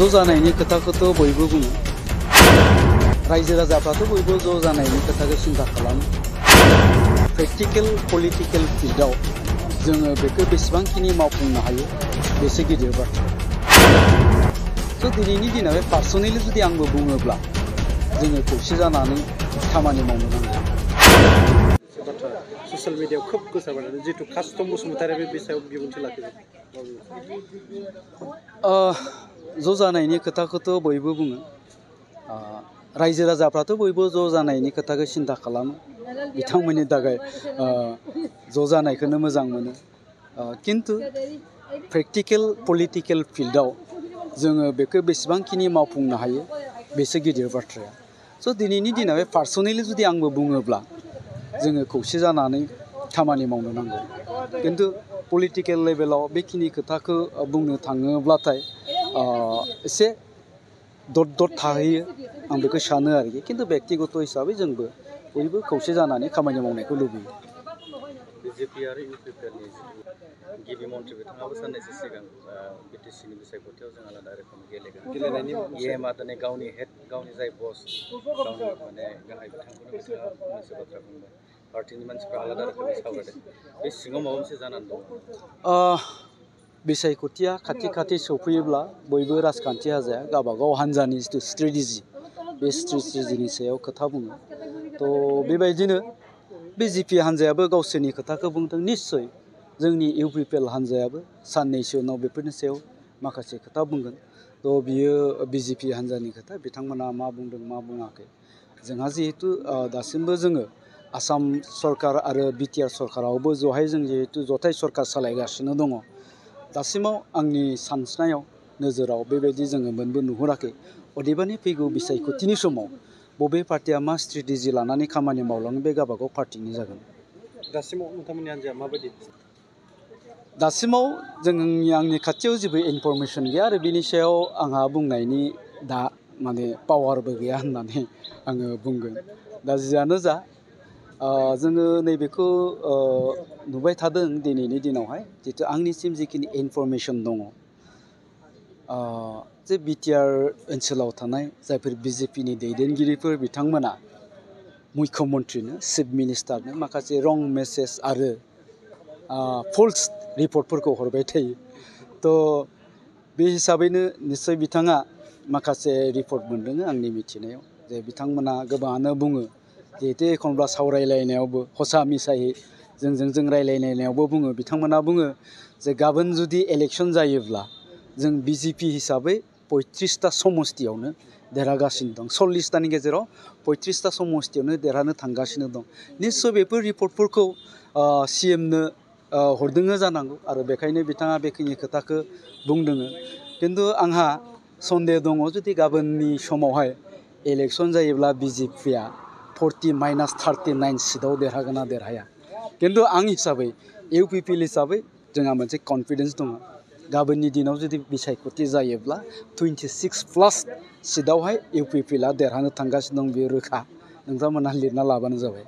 ज' जानायनि खोथाखौथ' बयबो बुङो रायजो राजाफ्राथ' बयबो ज' जानायनि खोथाखौ सिन्था खालामो प्रेक्टिकल पलिटिकल फिल्डआव जोङो बेखौ बेसेबांखिनि मावफुंनो हायो बेसे गिदिर बाथ्रा स' दिनैनि दिनाव पार्सनेलि जुदि आंबो बुङोब्ला जोङो खौसे जानानै खामानि मावनो नांगौ ससियेल मिडियायाव खोब गोसारबाय जितु कास्टम बसुमतारी बे सायाव बिबुंथि लाखिदों ज' जानायनि खोथाखौथ' बयबो बुङो रायजो राजाफ्राथ' बयबो ज' जानायनि खोथाखौ सिन्था खालामो बिथांमोननि थाखाय ज' जानायखौनो मोजां मोनो किन्तु प्रेक्टिकल पलिटिकल फिल्डआव जोङो बेखौ बेसेबांखिनि मावफुंनो हायो बेसे गिदिर बाथ्राया स' दिनैनि दिनाव पार्सनेलि जुदि आंबो बुङोब्ला जोङो खौसे जानानै खामानि मावनो नांगौ किन्तु पलिटिकल लेभेलाव बेखिनि खोथाखौ बुंनो थाङोब्लाथाय एसे दद थाहैयो आं बेखौ सानो आरोखि किन्तु बेक्तिगत हिसाबै जोंबो बयबो खौसे जानानै खामानि मावनायखौ लुबैयो बिजेपि आरो इउपिपिएलनि गिबि मन्थ्रि बिथाङाबो साननैसो सिगां बिटिसिनि बिसायख'थियाव जों आलादा रोखोमै गेलेनायनि इएमआ दिनै गावनि हेड गावनि जाय बस गावनि माने गाहाय बिथांखौनो बिथाङा मोनसे बाथ्रा बुंबाय पार्टिनि मानसिफ्रा आलादा रोखोमै सावरायदों बे सिङाव माबा मोनसे जानानै दं बिसायख'थिया खाथि खाथि सौफैयोब्ला बयबो राजखान्थि हान्जाया गावबागाव हान्जानि जिथु स्ट्रेटेजि बे स्ट्रेटेजिनि सायाव खोथा बुङो थ' बेबायदिनो बिजेपि हान्जायाबो गावसोरनि खोथाखौ बुंदों निस्सय जोंनि इउपिपिएल हान्जायाबो साननैसो उनाव बेफोरनि सायाव माखासे खोथा बुंगोन थ' बियो बिजेपि हान्जानि खोथा बिथांमोना मा बुंदों मा बुङाखै जोंहा जिहेतु दासिमबो जोङो आसाम सरकार आरो बिटिआर सरकारावबो जहाय जों जिहेतु जथाय सरकार सालायगासिनो दङ दासिमाव आंनि सानस्रिनायाव नोजोराव बेबायदि जोङो मोनबो नुहुराखै अदेबानि फैगौ बिसायख'थिनि समाव बबे पार्टिया मा स्ट्रेटेजि लानानै खामानि मावलाङो बे गावबागाव पार्टिनि जागोन दासिमाव नोंथांमोननि हान्जाया माबायदि दासिमाव आंनि खाथियाव जेबो इनफरमेसन गैया आरो बिनि सायाव आंहा बुंनायनि दा माने पावारबो गैया होननानै आङो बुंगोन दा जियानो जा जोङो नैबेखौ नुबाय थादों दिनैनि दिनावहाय जितु आंनिसिम जिखिनि इनफरमेसन दङ जे बिटिआर ओनसोलाव थानाय जायफोर बिजेपिनि दैदेनगिरिफोर बिथांमोना मुख्यमन्त्रिनो चिफ मिनिस्टारनो माखासे रं मेसेज आरो फल्स रिपर्टफोरखौ हरबाय थायो थ' बे हिसाबैनो निस्सय बिथाङा माखासे रिपर्ट मोनदों आंनि मिथिनायाव जे बिथांमोना गोबाङानो बुङो जिहेतु एखनब्ला सावरायलायनायावबो हसा मिसायै जों रायलायलायनायावबो बुङो बिथांमोना बुङो जे गाबोन जुदि इलेक्सन जायोब्ला जों बिजेपि हिसाबै 35टा समस्तियावनो देरहागासिनो दं 40टानि गेजेराव 35टा समस्तियावनो देरहानो थांगासिनो दं निस्सय बेफोर रिपर्टफोरखौ सिएमनो हरदों जानांगौ आरो बेखायनो बिथाङा बेखिनि खोथाखौ बुंदों किन्तु आंहा सन्देह दङ जुदि गाबोननि समावहाय इलेक्सन जायोब्ला बिजेपिया 40-39 सिटआव देरहागोन ना देरहाया किन्तु आं हिसाबै इउपिपिएल हिसाबै जोंहा मोनसे कनफिडेन्स दङ गाबोननि दिनाव जुदि बिसायख'थि जायोब्ला 26+ सिटआवहाय इउपिपिएलआ देरहानो थांगासिनो दं बेयो रोखा नोंथांमोनहा लिरना लाबानो जाबाय